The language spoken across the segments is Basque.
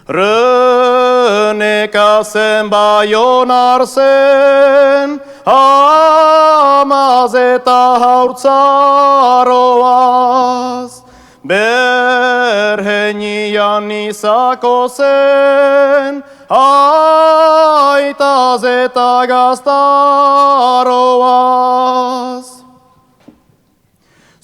Röneka zen Baionar zen, amaz eta haurtzaroaz. Berhenian izako zen, aitaz eta gaztaroaz.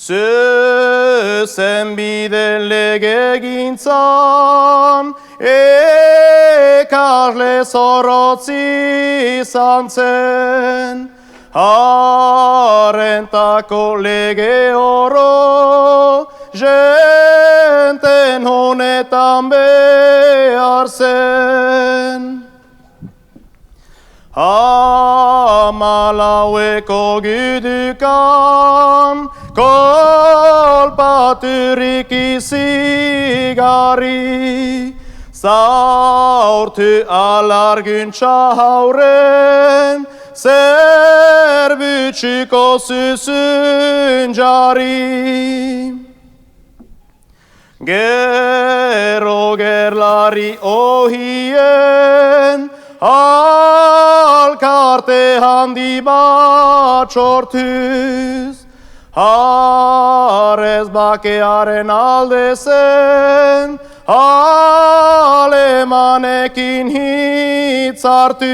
Zuzen bide legegintzan, ekasle zorrotz izan zen, harrentako lege oro, jenten honetan behar zen. Hamalaueko güdukan, kolpaturik izigarri, zaurtu alarguntza hauren, zerbutxuko zuzun jari. Gero gerlari ohien, alkarte handi bat sortuz, harrez bakearen alde zen, alemanekin hitzartu.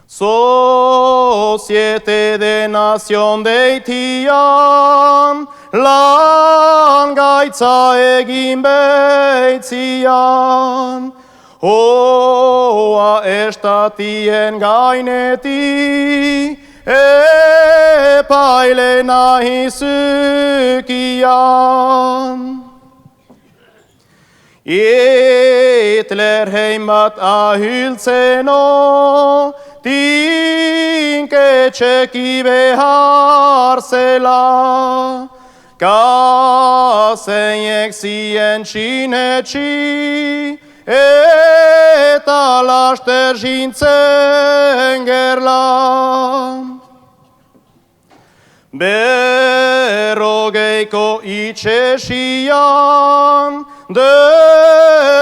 Societe de Nación deitian, lan gaitza egin beitzian, hoa estatien gaineti, epaile nahi zukian. Hitler heimat ahiltzeno, tinketxeki behar zela, kaseiek zien txinetxi, eta laster jintzen gerla. Berrogeiko itxesian, de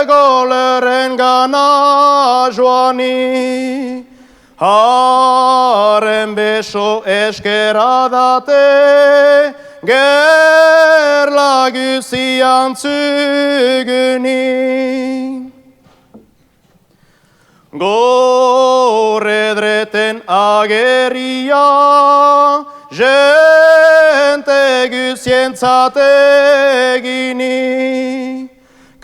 Gauleren gana joani, haren beso eskera date, gerla guzian zuguni. Goredreten ageria, jente guzientzat egini,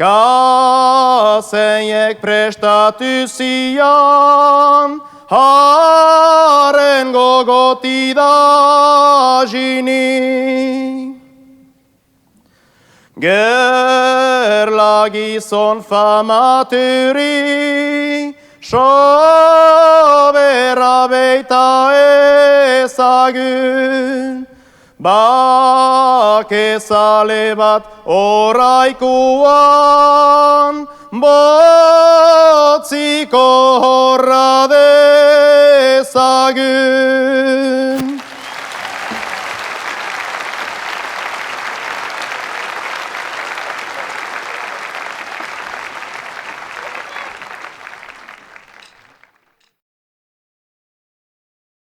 kaseiek prestatu zian, haren gogoti da jini. Gerla gizon famaturi, sobera beita ezagun, bakezale bat oraikuan, botziko horra dezagun.